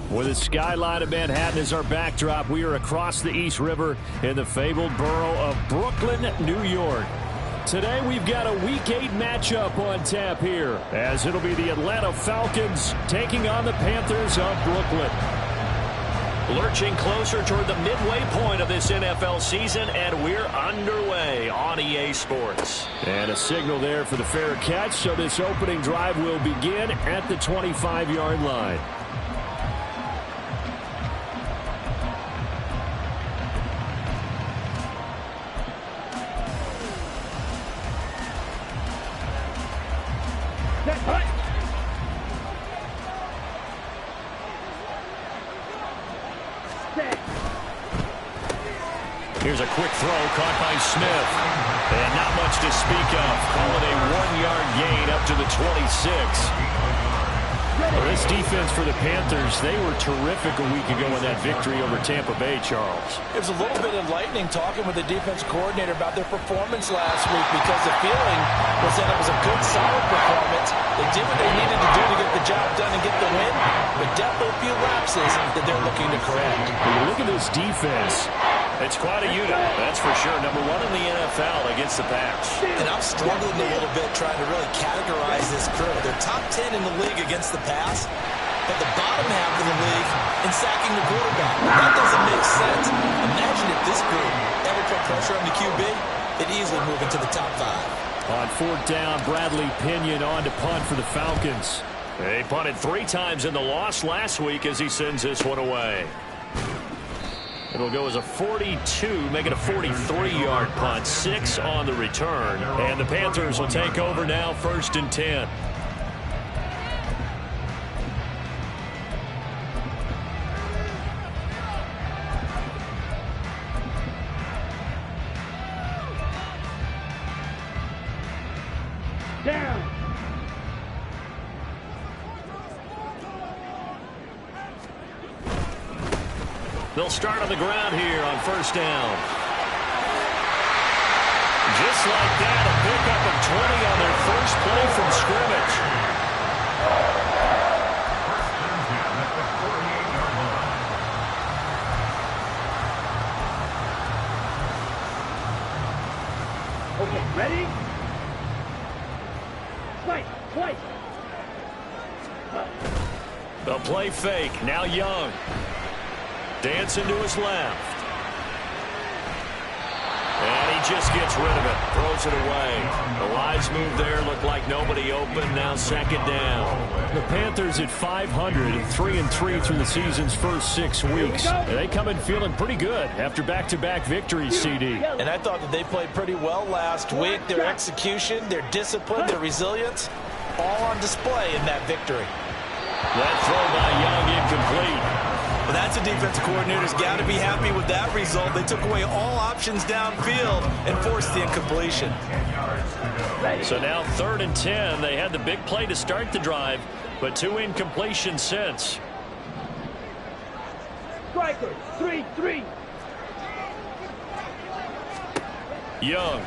With the skyline of Manhattan as our backdrop, we are across the East River in the fabled borough of Brooklyn, New York. Today we've got a Week 8 matchup on tap here, as it'll be the Atlanta Falcons taking on the Panthers of Brooklyn. Lurching closer toward the midway point of this NFL season, and we're underway on EA Sports. And a signal there for the fair catch, so this opening drive will begin at the 25-yard line. Here's a quick throw caught by Smith. And not much to speak of. Call it a 1-yard gain up to the 26. Well, this defense for the Panthers, they were terrific a week ago in that victory over Tampa Bay, Charles. It was a little bit enlightening talking with the defense coordinator about their performance last week, because the feeling was that it was a good, solid performance. They did what they needed to do to get the job done and get the win, but definitely a few lapses that they're looking to correct. When you look at this defense, it's quite a unit, that's for sure. Number 1 in the NFL against the pass. And I'm struggling a little bit trying to really categorize this crew. They're top 10 in the league against the pass, but the bottom half of the league in sacking the quarterback. That doesn't make sense. Imagine if this group ever put pressure on the QB, they'd easily move into the top 5. On 4th down, Bradley Pinion on to punt for the Falcons. They punted 3 times in the loss last week as he sends this one away. It'll go as a 42, make it a 43-yard punt, 6 on the return. And the Panthers will take over now, 1st and 10. Down. They'll start on the ground here on 1st down. Just like that, a pickup of 20 on their first play from scrimmage. Okay, ready? Twice. The play fake, now Young. Dancing to his left. And he just gets rid of it. Throws it away. The lines move there. Look like nobody open. Now 2nd down. The Panthers at 500, 3-3 through the season's first 6 weeks. And they come in feeling pretty good after back-to-back victories, CD. And I thought that they played pretty well last week. Their execution, their discipline, their resilience, all on display in that victory. That throw by Young incomplete. Well, that's a defensive coordinator's got to be happy with that result. They took away all options downfield and forced the incompletion. So now 3rd and 10. They had the big play to start the drive, but 2 incompletions since. Striker, 3-3. Young.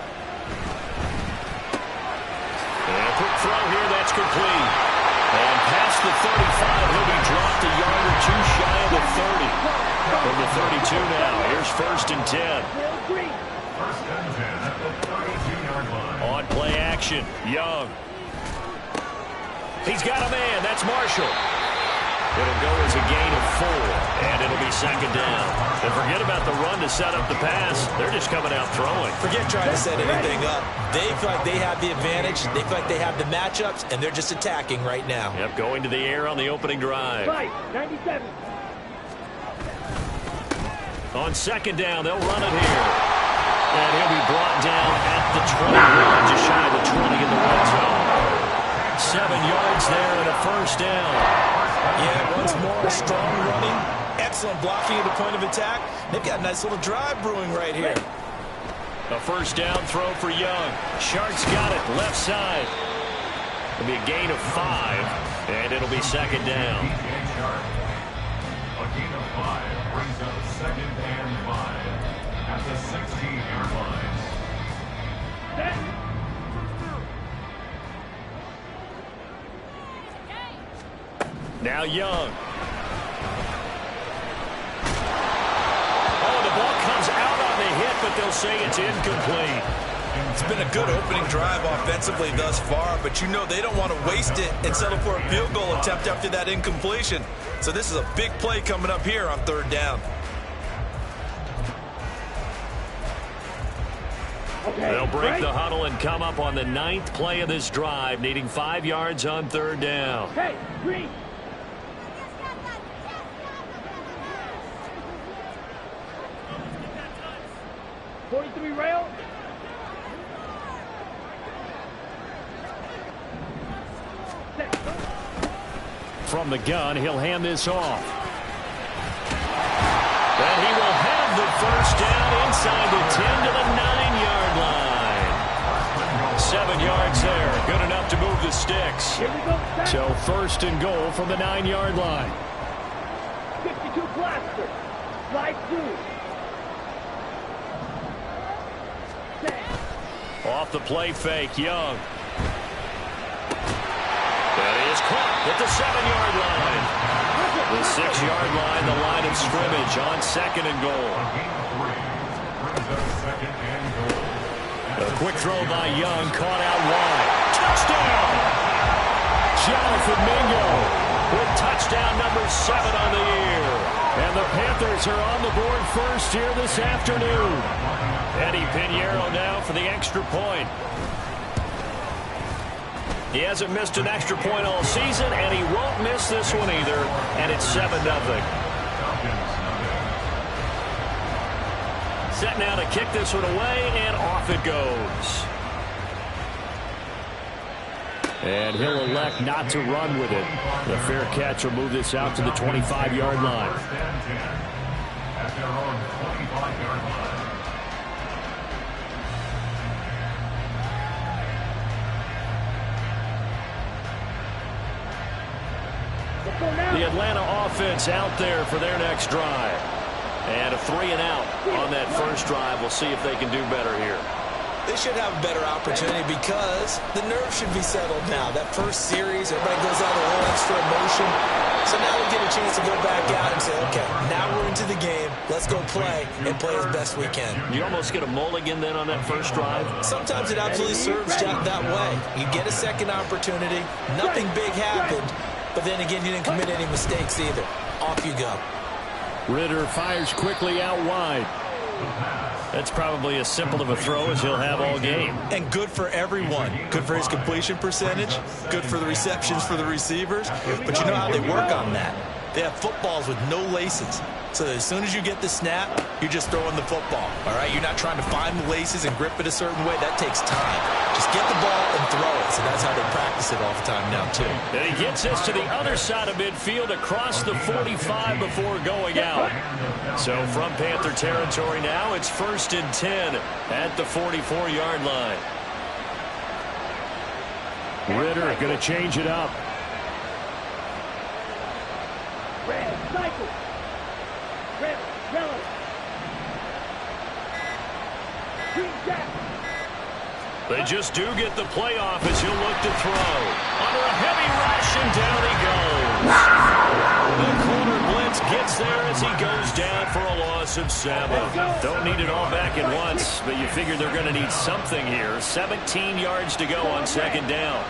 And a quick throw here, that's complete. And past the 35, he'll be dropped a yard or 2 shy of the 30. From the 32 now, here's 1st and 10. 1st and 10 at the 32-yard line. On play action, Young. He's got a man, that's Marshall. It'll go as a gain of 4, and it'll be 2nd down. And forget about the run to set up the pass. They're just coming out throwing. Forget trying to set anything up. They feel like they have the advantage. They feel like they have the matchups, and they're just attacking right now. Yep, going to the air on the opening drive. 97. On 2nd down, they'll run it here. And he'll be brought down at the 21, just shy of the 20 in the red zone. 7 yards there and a 1st down. Yeah, once more, strong running, excellent blocking at the point of attack. They've got a nice little drive brewing right here. A 1st down throw for Young. Sharks got it, left side. It'll be a gain of 5, and it'll be 2nd down. A gain of 5 brings up 2nd and 5 at the 16-yard line. Now Young. but they'll say it's incomplete. It's been a good opening drive offensively thus far, but you know they don't want to waste it and settle for a field goal attempt after that incompletion. So this is a big play coming up here on third down. They'll break the huddle and come up on the 9th play of this drive, needing 5 yards on third down. Hey, green. .43 rail. From the gun, he'll hand this off. And he will have the first down inside the 10 to the 9-yard line. 7 yards there. Good enough to move the sticks. Here we go. So first and goal from the 9-yard line. 52 blaster. Slide through. Off the play fake, Young. That is caught at the 7-yard line. The 6-yard line, the line of scrimmage on second and goal. A quick throw by Young, caught out wide. Touchdown! Jonathan Mingo With touchdown number 7 on the year. And the Panthers are on the board first here this afternoon. Eddie Pinheiro now for the extra point. He hasn't missed an extra point all season, and he won't miss this one either. And it's 7-0. Set now to kick this one away, and off it goes. And he'll elect not to run with it. The fair catch will move this out to the 25-yard line. At their own 25-yard line. The Atlanta offense out there for their next drive. And a 3-and-out on that first drive. We'll see if they can do better here. They should have a better opportunity because the nerves should be settled now. That first series, everybody goes out with a little extra emotion. So now we get a chance to go back out and say, okay, now we're into the game. Let's go play and play as best we can. You almost get a mulligan then on that first drive? Sometimes it absolutely serves that way. You get a second opportunity. Nothing big happened. But then again, you didn't commit any mistakes either. Off you go. Ritter fires quickly out wide. That's probably as simple of a throw as he'll have all game. And good for everyone. Good for his completion percentage. Good for the receptions for the receivers. But you know how they work on that. They have footballs with no laces. So as soon as you get the snap, you're just throwing the football. All right? You're not trying to find the laces and grip it a certain way. That takes time. Just get the ball and throw it. So that's how they practice it all the time now, too. And he gets us to the other side of midfield across the 45 before going out. So from Panther territory now, it's 1st and 10 at the 44-yard line. Ritter going to change it up. Red, cycle. Red, yellow. Green, jack. They just do get the playoff as he'll look to throw. Under a heavy rush, and down he goes. The corner blitz gets there as he goes down for a loss of 7. Don't need it all back at once, but you figure they're going to need something here. 17 yards to go on second down.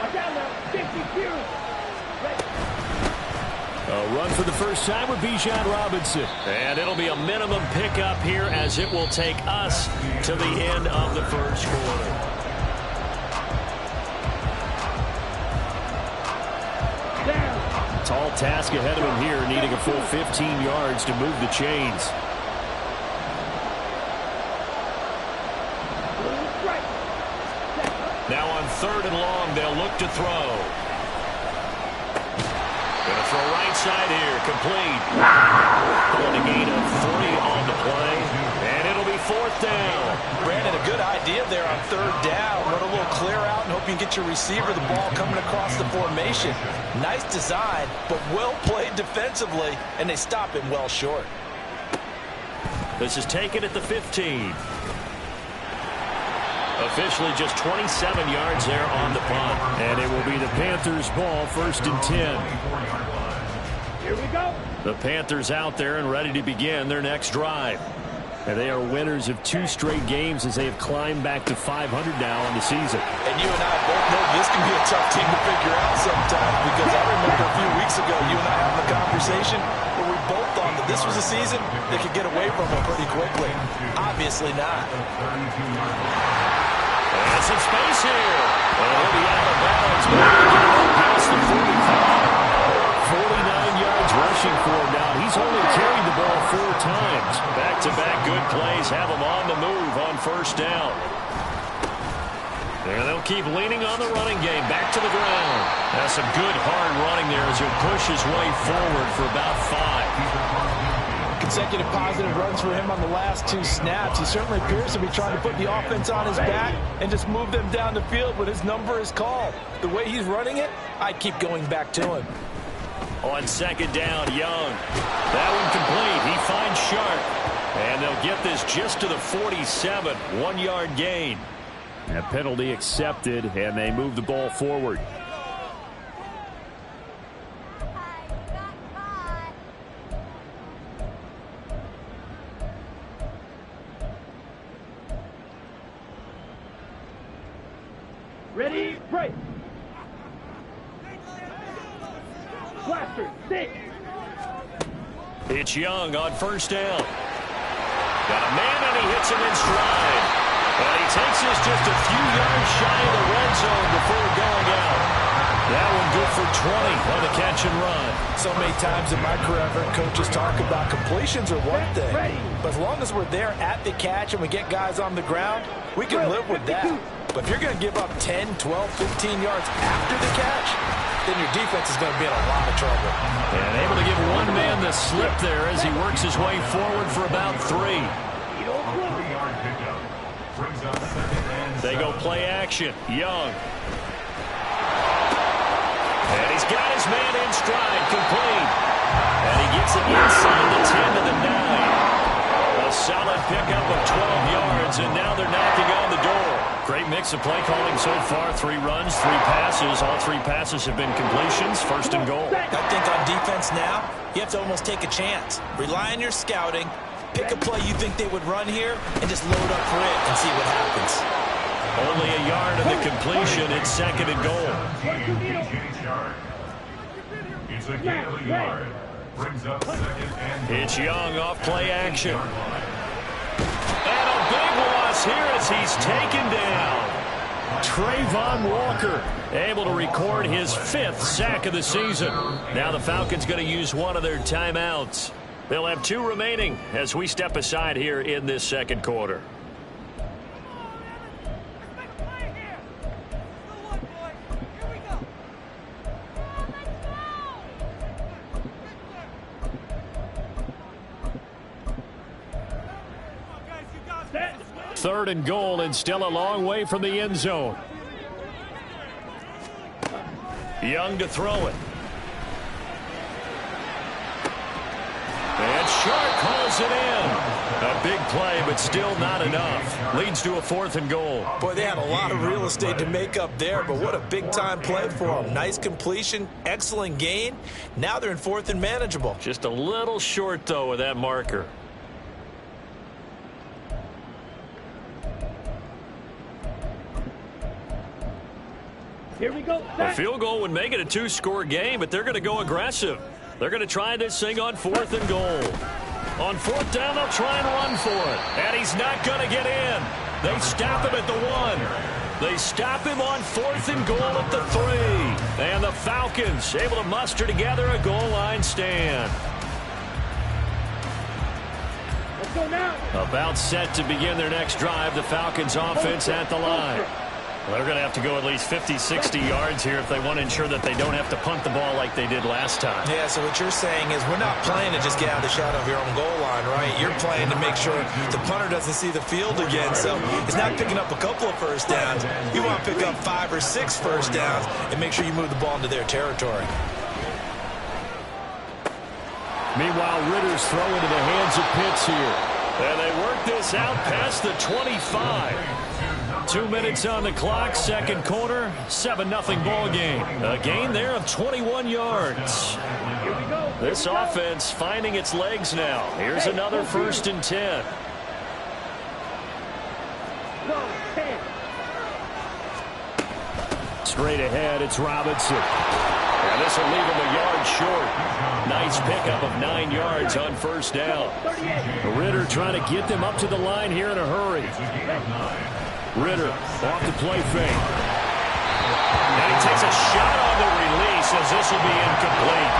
Watch out now. 52. A run for the first time with Bijan Robinson. And it'll be a minimum pickup here as it will take us to the end of the first quarter. Tall task ahead of him here, needing a full 15 yards to move the chains. Now on 3rd and long, they'll look to throw. Going to throw right side here, complete. Pulling a gain of 3 on the play, and it'll be 4th down. Brandon, a good idea there on 3rd down. Run a little clear out and hope you can get your receiver the ball coming across the formation. Nice design, but well played defensively, and they stop him well short. This is taken at the 15. Officially just 27 yards there on the punt. And it will be the Panthers' ball, 1st and 10. Here we go. The Panthers out there and ready to begin their next drive. And they are winners of 2 straight games as they have climbed back to 500 now on the season. And you and I both know this can be a tough team to figure out sometimes, because I remember a few weeks ago you and I having a conversation where we both thought that this was a season they could get away from them pretty quickly. Obviously not. And some space here. And he'll be out of bounds, but he'll get it past the 45. 49 yards rushing for him now. He's only carried the ball 4 times. Back-to-back good plays have him on the move on first down. And they'll keep leaning on the running game. Back to the ground. That's some good hard running there as he'll push his way forward for about 5. Consecutive positive runs for him on the last 2 snaps. He certainly appears to be trying to put the offense on his back and just move them down the field when his number is called. The way he's running it, I keep going back to him. On second down, Young. That one complete. He finds Sharp. And they'll get this just to the 47. 1-yard gain. A penalty accepted, and they move the ball forward. Ready, break. Blaster, 6. It's Young on first down. Got a man, and he hits him in stride. And he takes this just a few yards shy of the red zone before going out. That one good for 20 on the catch and run. So many times in my career, I've heard coaches talk about completions are one thing. But as long as we're there at the catch and we get guys on the ground, we can live with that. But if you're going to give up 10, 12, 15 yards after the catch, then your defense is going to be in a lot of trouble. And able to give one man the slip there as he works his way forward for about 3. They go play action. Young. And he's got his man in stride, complete. And he gets it inside the 10 to the 9. A solid pickup of 12 yards, and now they're knocking on the door. Great mix of play calling so far. 3 runs, 3 passes. All 3 passes have been completions. First and goal. I think on defense now, you have to almost take a chance. Rely on your scouting. Pick a play you think they would run here, and just load up for it and see what happens. Only a yard of the completion. It's second and goal. It's a gain of a yard. Brings up second and goal. It's Young off play action. And a big loss here as he's taken down. Trayvon Walker able to record his 5th sack of the season. Now the Falcons going to use one of their timeouts. They'll have 2 remaining as we step aside here in this second quarter. Third and goal, and still a long way from the end zone. Young to throw it. And Sharp calls it in. A big play, but still not enough. Leads to a 4th and goal. Boy, they had a lot of real estate to make up there, but what a big-time play for them. Nice completion, excellent gain. Now they're in 4th and manageable. Just a little short, though, of that marker. Here we go. A field goal would make it a 2-score game, but they're going to go aggressive. They're going to try this thing on 4th and goal. On 4th down, they'll try and run for it. And he's not going to get in. They stop him at the 1. They stop him on 4th and goal at the 3. And the Falcons able to muster together a goal line stand. Let's go now. About set to begin their next drive. The Falcons offense at the line. Well, they're going to have to go at least 50, 60 yards here if they want to ensure that they don't have to punt the ball like they did last time. Yeah, so what you're saying is we're not playing to just get out of the shadow of your own goal line, right? You're playing to make sure the punter doesn't see the field again. So it's not picking up a couple of first downs. You want to pick up 5 or 6 first downs and make sure you move the ball into their territory. Meanwhile, Ritter's throw into the hands of Pitts here. And they work this out past the 25. 2 minutes on the clock, second quarter, 7-0 ball game. A gain there of 21 yards. Here we go. This offense finding its legs now. Here's another 1st and 10. straight ahead. It's Robinson. And this will leave him a yard short. Nice pickup of 9 yards on first down. Ritter trying to get them up to the line here in a hurry. Ritter off the play fake. And he takes a shot on the release as this will be incomplete.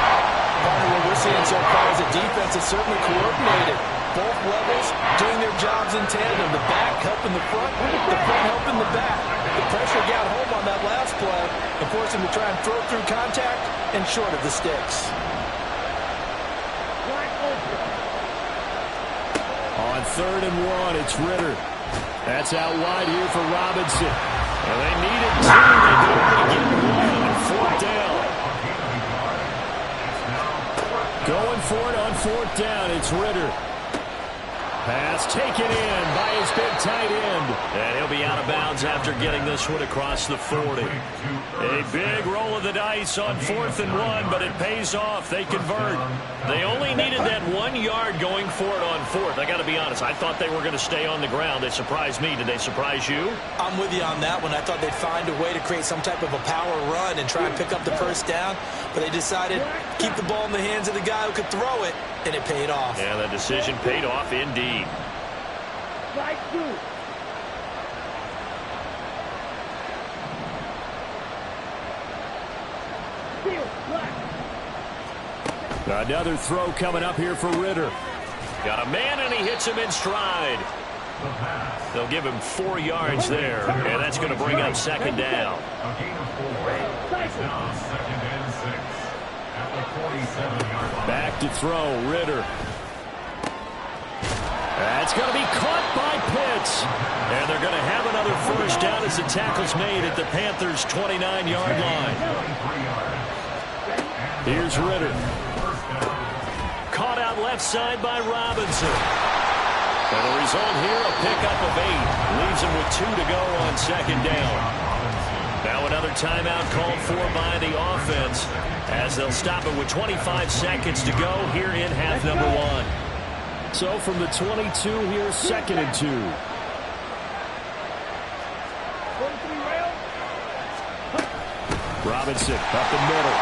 Partner, what we're seeing so far is the defense is certainly coordinated. Both levels doing their jobs in tandem. The back helping the front helping the back. The pressure got home on that last play and forced him to try and throw through contact and short of the sticks. On 3rd and 1, it's Ritter. That's out wide here for Robinson. And they needed 2. They could only get 1 on 4th down. Going for it on 4th down, it's Ritter. Pass taken in by his big tight end. And he'll be out of bounds after getting this one across the 40. A big roll of the dice on 4th and 1, but it pays off. They convert. They only needed that 1 yard going for it on 4th. I got to be honest, I thought they were going to stay on the ground. They surprised me. Did they surprise you? I'm with you on that one. I thought they'd find a way to create some type of a power run and try and pick up the first down, but they decided keep the ball in the hands of the guy who could throw it, and it paid off. Yeah, the decision paid off indeed. Strike 2. Another throw coming up here for Ritter. Got a man, and he hits him in stride. They'll give him 4 yards there, and that's going to bring up 2nd down. A gain of 4. It's now 2nd and 6 at the 47-yard line. Back to throw, Ritter. That's going to be caught by Pitts. And they're going to have another first down as the tackle's made at the Panthers' 29-yard line. Here's Ritter. Caught out left side by Robinson. And the result here, a pickup of 8. Leaves him with 2 to go on 2nd down. Now another timeout called for by the offense as they'll stop it with 25 seconds to go here in half number 1. So from the 22 here, 2nd and 2. Robinson up the middle.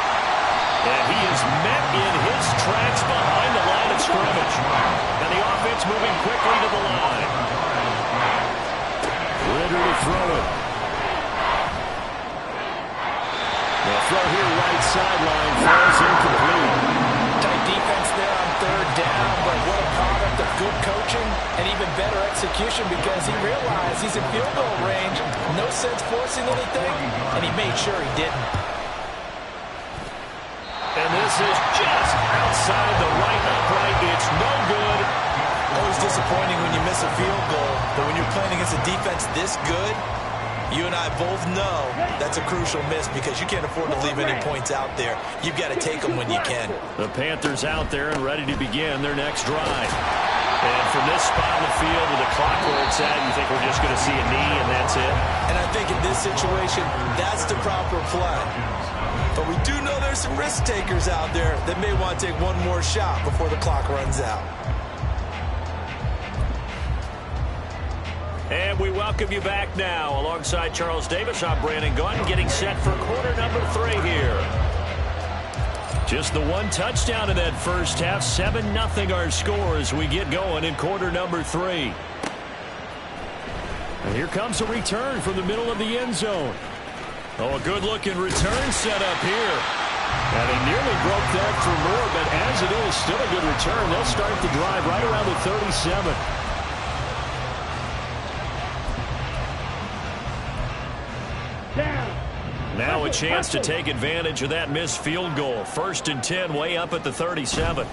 And he is met in his tracks behind the line of scrimmage. And the offense moving quickly to the line. Ritter to throw it. The throw here right sideline falls incomplete. Tight defense there on 3rd down, but what a product of good coaching and even better execution because he realized he's in field goal range. No sense forcing anything, and he made sure he didn't. And this is just outside the right upright. It's no good. Always disappointing when you miss a field goal, but when you're playing against a defense this good, you and I both know that's a crucial miss because you can't afford to leave any points out there. You've got to take them when you can. The Panthers out there and ready to begin their next drive. And from this spot in the field with the clock where it's at, you think we're just going to see a knee and that's it? And I think in this situation, that's the proper play. But we do know there's some risk takers out there that may want to take one more shot before the clock runs out. And we welcome you back now. Alongside Charles Davis, I'm Brandon Gaudin, getting set for quarter number 3 here. Just the one touchdown in that first half. 7-0 our score as we get going in quarter number 3. And here comes a return from the middle of the end zone. Oh, a good-looking return set up here. And they nearly broke that for more, but as it is, still a good return. They'll start the drive right around the 37. Now a chance to take advantage of that missed field goal. 1st and 10 way up at the 37.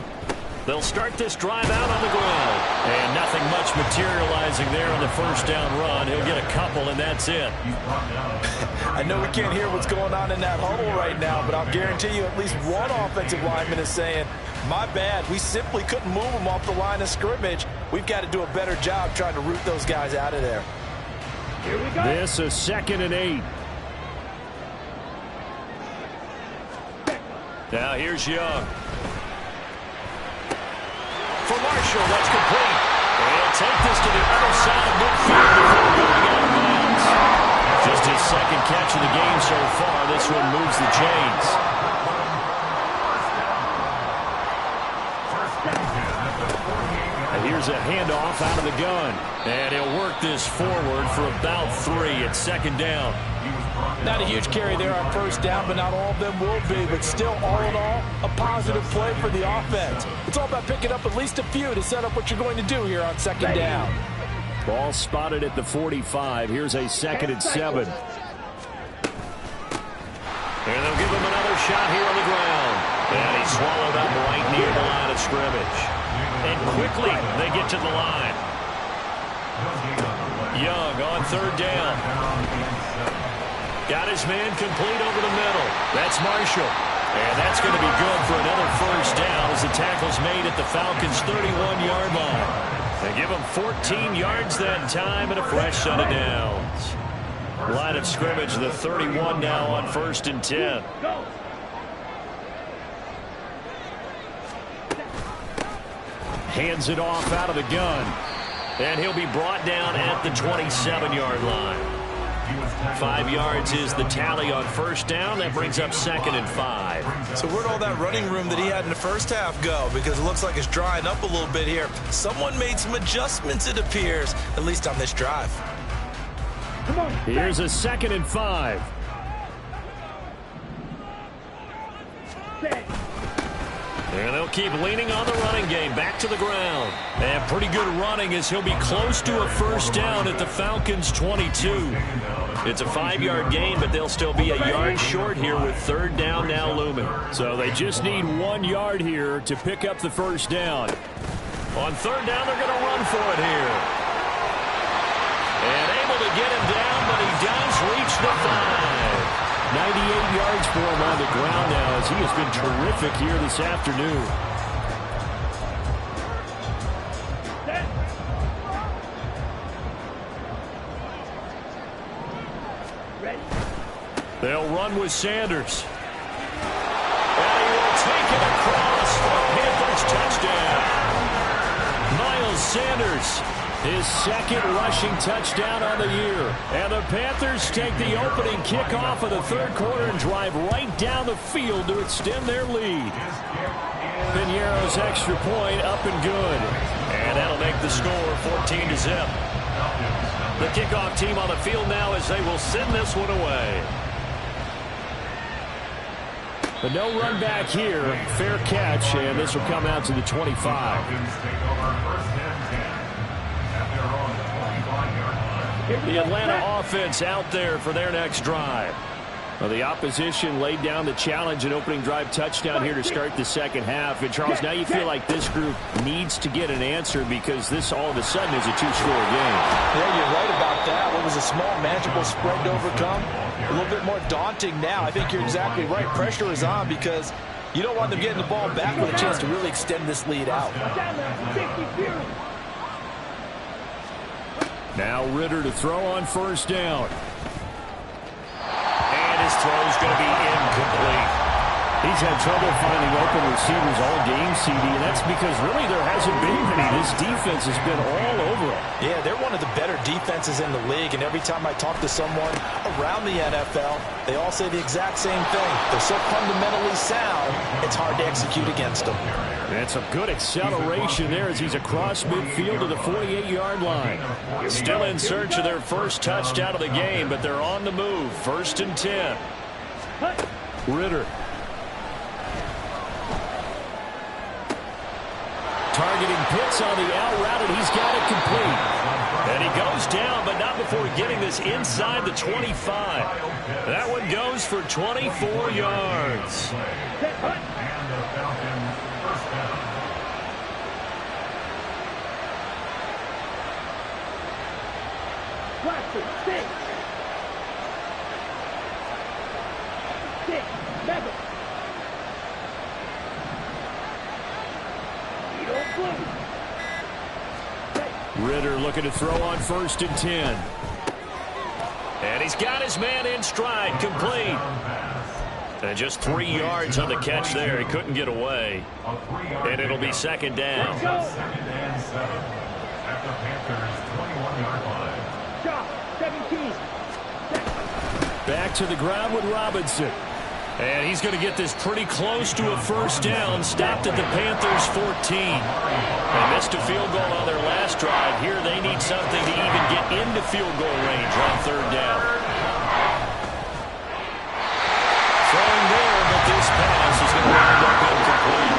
They'll start this drive out on the ground. And nothing much materializing there on the first down run. He'll get a couple, and that's it. I know we can't hear what's going on in that huddle right now, but I'll guarantee you at least one offensive lineman is saying, my bad, we simply couldn't move them off the line of scrimmage. We've got to do a better job trying to root those guys out of there. Here we go. This is 2nd and 8. Now here's Young. For Marshall, that's complete. And he'll take this to the other side of midfield before going out of bounds. Just his second catch of the game so far. This one moves the chains. And here's a handoff out of the gun. And he'll work this forward for about 3 at second down. Not a huge carry there on first down, but not all of them will be. But still, all in all, a positive play for the offense. It's all about picking up at least a few to set up what you're going to do here on second down. Ball spotted at the 45. Here's a 2nd and 7. And they'll give him another shot here on the ground. And he's swallowed up right near the line of scrimmage. And quickly, they get to the line. Young on 3rd down. Got his man complete over the middle. That's Marshall. And that's going to be good for another first down as the tackle's made at the Falcons' 31-yard line. They give him 14 yards that time and a fresh set of downs. Line of scrimmage, the 31 now on 1st and 10. Hands it off out of the gun. And he'll be brought down at the 27-yard line. 5 yards is the tally on first down. That brings up 2nd and 5. So where'd all that running room that he had in the first half go? Because it looks like it's drying up a little bit here. Someone made some adjustments, it appears, at least on this drive. Here's a 2nd and 5. And they'll keep leaning on the running game. Back to the ground. And pretty good running as he'll be close to a first down at the Falcons' 22. It's a 5-yard gain, but they'll still be a yard short here with 3rd down now looming. So they just need 1 yard here to pick up the first down. On 3rd down, they're going to run for it here. And able to get him down, but he does reach the 5. 98 yards for him on the ground now as he has been terrific here this afternoon. They'll run with Sanders. And he will take it across for a Panthers touchdown. Miles Sanders, his 2nd rushing touchdown on the year. And the Panthers take the opening kickoff of the 3rd quarter and drive right down the field to extend their lead. Piñeiro's extra point up and good. And that'll make the score 14-0. The kickoff team on the field now as they will send this one away. But no run back here. Fair catch, and this will come out to the 25. The Atlanta offense out there for their next drive. Well, the opposition laid down the challenge and opening drive touchdown here to start the second half. And, Charles, now you feel like this group needs to get an answer because this all of a sudden is a 2-score game. Yeah, you're right about that. What was a small, manageable spread to overcome? A little bit more daunting now. I think you're exactly right. Pressure is on because you don't want them getting the ball back with a chance to really extend this lead out. Now Ritter to throw on first down. And his throw is going to be incomplete. He's had trouble finding open receivers all game, CD, and that's because really there hasn't been many. This defense has been all over him. Yeah, they're one of the better defenses in the league, and every time I talk to someone around the NFL, they all say the exact same thing. They're so fundamentally sound, it's hard to execute against them. That's some good acceleration there as he's across midfield to the 48-yard line. Still in search of their first touchdown of the game, but they're on the move. 1st and 10. Ritter. Targeting Pitts on the out route, and he's got it complete. And he goes down, but not before getting this inside the 25. That one goes for 24 yards. Ritter looking to throw on 1st and 10. And he's got his man in stride, complete. And just 3 yards on the catch there. He couldn't get away. And it'll be 2nd down. Back to the ground with Robinson. And he's going to get this pretty close to a first down. Stopped at the Panthers 14. They missed a field goal on their last drive. Here they need something to even get into field goal range on third down. Throwing there, but this pass is going to wind up incomplete.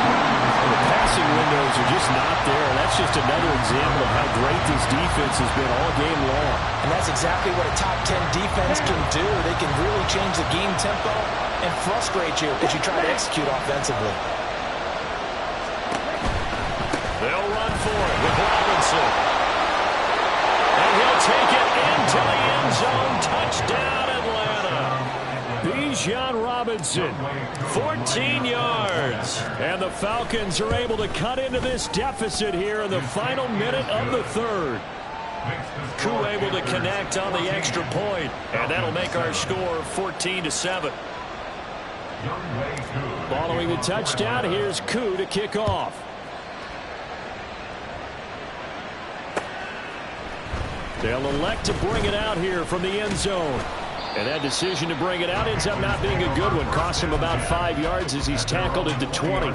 The passing windows are just not there. That's just another example of how great this defense has been all game long. And that's exactly what a top 10 defense can do. They can really change the game tempo and frustrate you as you try to execute offensively. They'll run for it with Robinson. And he'll take it into the end zone. Touchdown, Atlanta. Bijan Robinson, 14 yards. and the Falcons are able to cut into this deficit here in the final minute of the third. Koo able to connect on the extra point, and that'll make our score 14-7. Following the touchdown, here's Koo to kick off. They'll elect to bring it out here from the end zone. And that decision to bring it out ends up not being a good one. Cost him about 5 yards as he's tackled at the 20.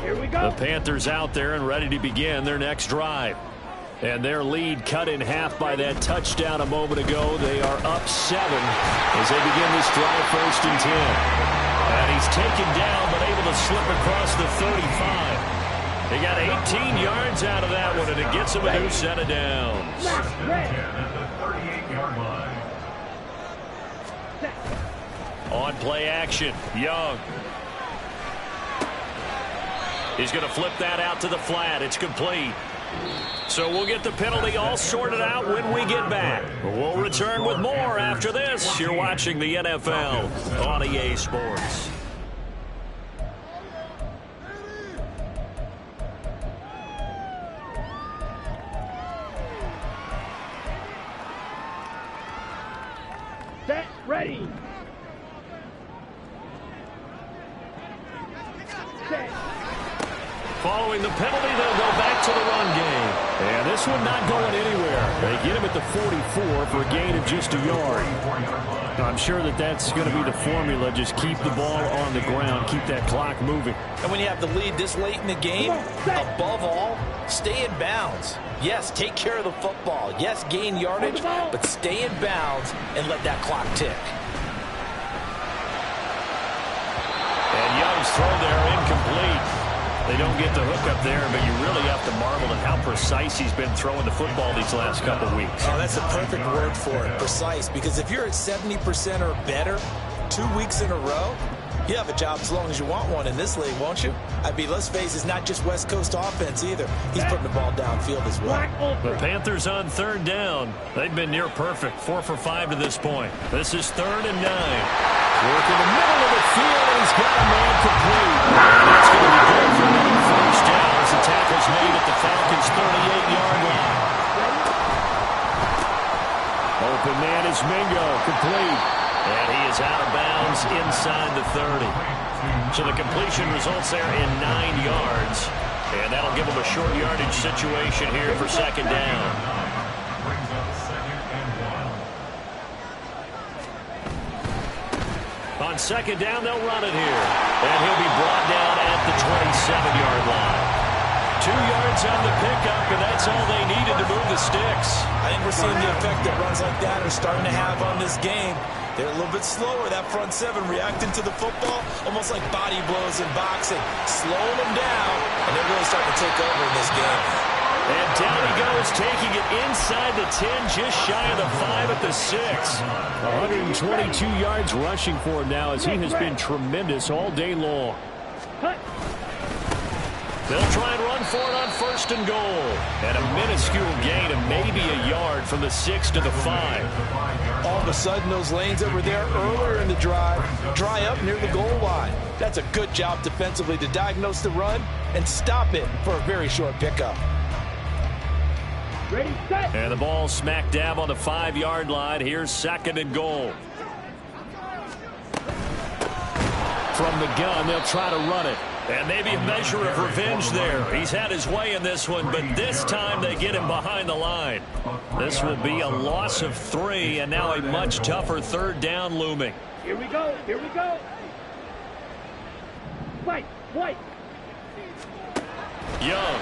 Here we go. The Panthers out there and ready to begin their next drive. And their lead cut in half by that touchdown a moment ago. They are up 7 as they begin this drive, 1st and 10. And he's taken down but able to slip across the 35. He got 18 yards out of that one, and it gets him a new set of downs. At the 38-yard line. On play action, Young. He's going to flip that out to the flat. It's complete. So we'll get the penalty all sorted out when we get back. We'll return with more after this. You're watching the NFL on EA Sports. Set, ready. Set. Following the penalty, they'll go back to the run game. And this one not going anywhere. They get him at the 44 for a gain of just a yard. I'm sure that that's going to be the formula. Just keep the ball on the ground. Keep that clock moving. And when you have the lead this late in the game, above all, stay in bounds. Yes, take care of the football. Yes, gain yardage, but stay in bounds and let that clock tick. And Young's throw there incomplete. They don't get the hook up there, but you really have to marvel at how precise he's been throwing the football these last couple weeks. Oh, that's a perfect word for it, precise, because if you're at 70% or better 2 weeks in a row, you have a job as long as you want one in this league, won't you? I mean, let's face it, it's not just West Coast offense either. He's putting the ball downfield as well. The Panthers on third down. They've been near perfect, 4 for 5 to this point. This is 3rd and 9. Work in the middle of the field, and he's got a man complete. And that's going to be good for another first down as the tackle's made at the Falcons' 38-yard line. Open man is Mingo, complete. And he is out of bounds inside the 30. So the completion results there in 9 yards. And that'll give him a short yardage situation here for 2nd down. Brings up 2nd and 1. On 2nd down, they'll run it here. And he'll be brought down at the 27-yard line. 2 yards on the pickup, and that's all they needed to move the sticks. I think we're seeing the effect that runs like that are starting to have on this game. They're a little bit slower, that front 7, reacting to the football, almost like body blows in boxing, slowing them down, and they're really starting to take over in this game. And down he goes, taking it inside the 10, just shy of the 5 at the 6. 122 yards rushing for him now as he has been tremendous all day long. They'll try and run for it on 1st and goal. And a minuscule gain of maybe a yard from the 6 to the 5. All of a sudden, those lanes that were there earlier in the drive dry up near the goal line. That's a good job defensively to diagnose the run and stop it for a very short pickup. Ready, set. And the ball smack dab on the 5-yard line. Here's 2nd and goal. From the gun, they'll try to run it. And maybe a measure of revenge there. He's had his way in this one, but this time they get him behind the line. This will be a loss of 3, and now a much tougher third down looming. Here we go. Here we go. Fight. Fight. Young.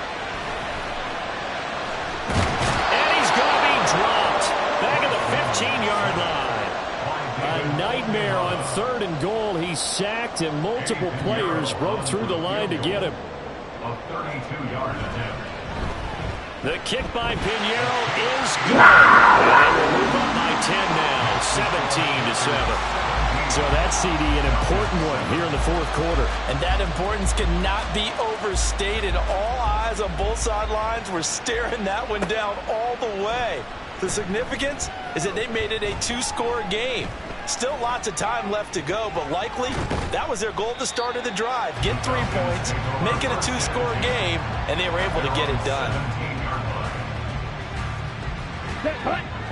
And he's going to be dropped. Back at the 15-yard line. A nightmare on 3rd and goal. He's sacked, and multiple players broke through the line to get him. A 32-yard attempt. The kick by Pinheiro is good. And they will move up by 10 now, 17-7. So that CD, an important one here in the 4th quarter. And that importance cannot be overstated. All eyes on both sidelines were staring that one down all the way. The significance is that they made it a 2-score game. Still lots of time left to go, but likely that was their goal at the start of the drive. Get 3 points, make it a 2-score game, and they were able to get it done.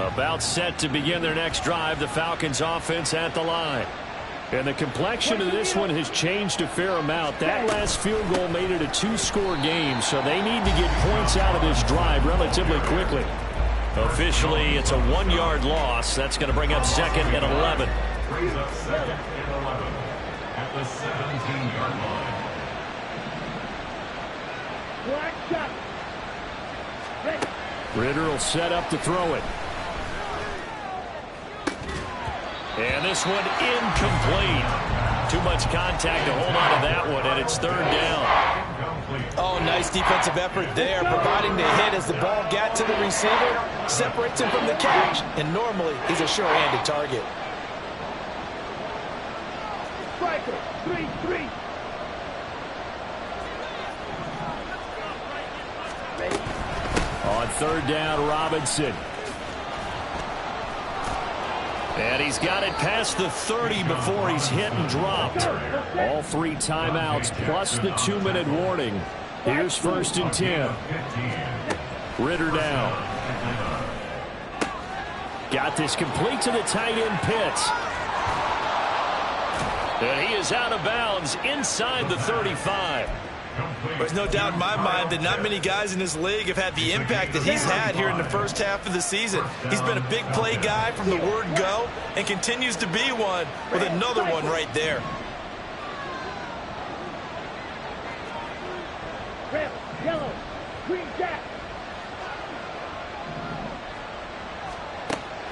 About set to begin their next drive, the Falcons offense at the line. And the complexion of this one has changed a fair amount. That last field goal made it a 2-score game, so they need to get points out of this drive relatively quickly. Officially, it's a 1-yard loss. That's going to bring up 2nd and 11. Brings up 2nd and 11 at the 17-yard line. Black shot. Ready. Ritter will set up to throw it. And this one incomplete. Too much contact to hold on to that one, and it's 3rd down. Oh, nice defensive effort there, providing the hit as the ball got to the receiver, separates him from the catch, and normally he's a sure-handed target. Striker. 3-3. Ready. On 3rd down, Robinson. And he's got it past the 30 before he's hit and dropped. All 3 timeouts plus the 2-minute warning. Here's 1st and 10. Ritter down. Got this complete to the tight end Pitts. And he is out of bounds inside the 35. There's no doubt in my mind that not many guys in this league have had the impact that he's had here in the first half of the season. He's been a big play guy from the word go and continues to be one with another one right there. Red, yellow, green jack.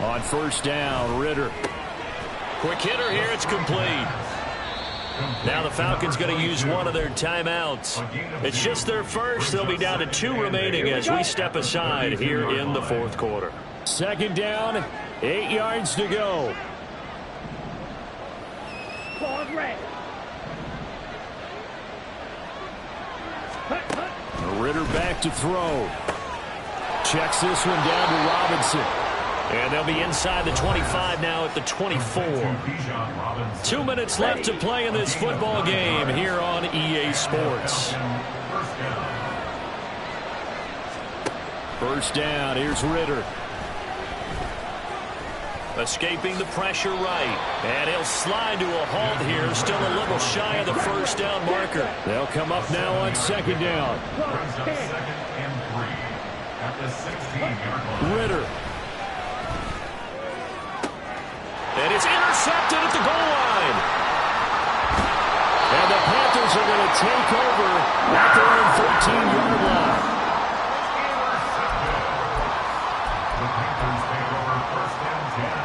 On 1st down, Ritter. Quick hitter here, it's complete. Now the Falcons going to use one of their timeouts. It's just their first. They'll be down to 2 remaining as we step aside here in the 4th quarter. 2nd down, 8 yards to go. Ball red. Ritter back to throw. Checks this one down to Robinson. And they'll be inside the 25 now at the 24. 2 minutes left to play in this football game here on EA Sports. 1st down, here's Ritter. Escaping the pressure right. And he'll slide to a halt here. Still a little shy of the 1st down marker. They'll come up now on 2nd down. Ritter. And it's intercepted at the goal line. And the Panthers are going to take over at their own 13-yard line.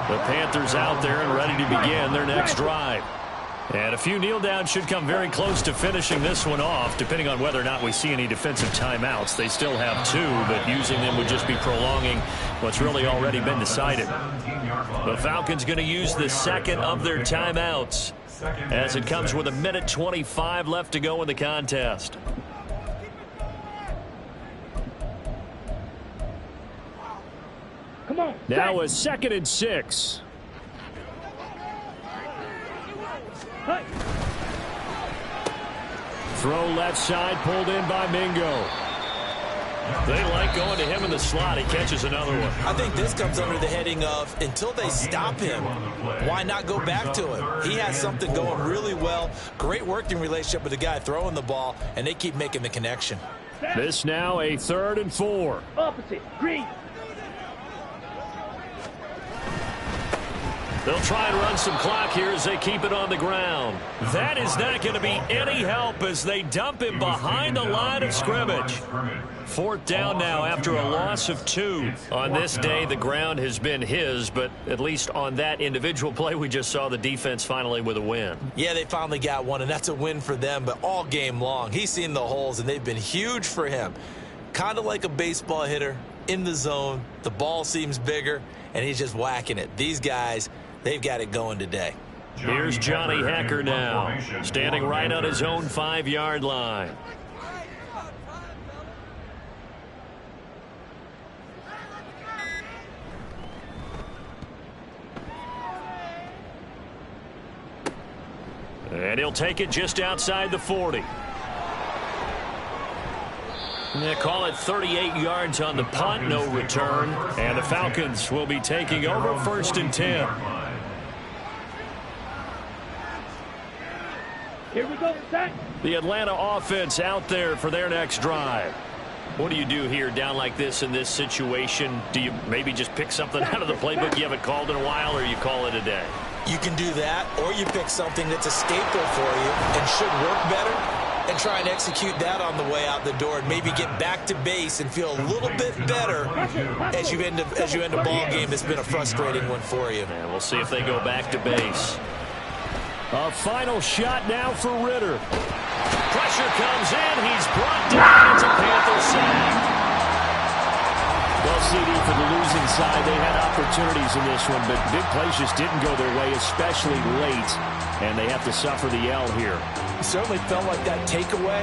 The Panthers out there and ready to begin their next drive. And a few kneel downs should come very close to finishing this one off, depending on whether or not we see any defensive timeouts. They still have 2, but using them would just be prolonging what's really already been decided. The Falcons going to use the 2nd of their timeouts as it comes with 1:25 left to go in the contest. Come on. Now a 2nd and 6. Hey. Throw left side, pulled in by Mingo. They like going to him in the slot. He catches another one. I think this comes under the heading of until they stop him, why not go back to him? He has something going really well. Great working relationship with the guy throwing the ball, and they keep making the connection. This now a 3rd and 4. Opposite. Green. They'll try and run some clock here as they keep it on the ground. That is not going to be any help as they dump him behind the line of scrimmage. 4th down now after a loss of 2. On this day, the ground has been his, but at least on that individual play, we just saw the defense finally with a win. Yeah, they finally got one, and that's a win for them, but all game long, he's seen the holes, and they've been huge for him. Kind of like a baseball hitter in the zone. The ball seems bigger, and he's just whacking it. These guys, they've got it going today. Here's Johnny Hecker now, standing right on his own 5-yard line. And he'll take it just outside the 40. They call it 38 yards on the punt, no return. And the Falcons will be taking over 1st and 10. Here we go, set. The Atlanta offense out there for their next drive. What do you do here down like this in this situation? Do you maybe just pick something out of the playbook you haven't called in a while, or you call it a day? You can do that, or you pick something that's a staple for you and should work better and try and execute that on the way out the door and maybe get back to base and feel a little bit better as you end a ball game that's been a frustrating one for you. And we'll see if they go back to base. A final shot now for Ritter. Pressure comes in. He's brought down. It's a Panther sack. Well, CD, for the losing side, they had opportunities in this one, but big plays just didn't go their way, especially late, and they have to suffer the L here. It certainly felt like that takeaway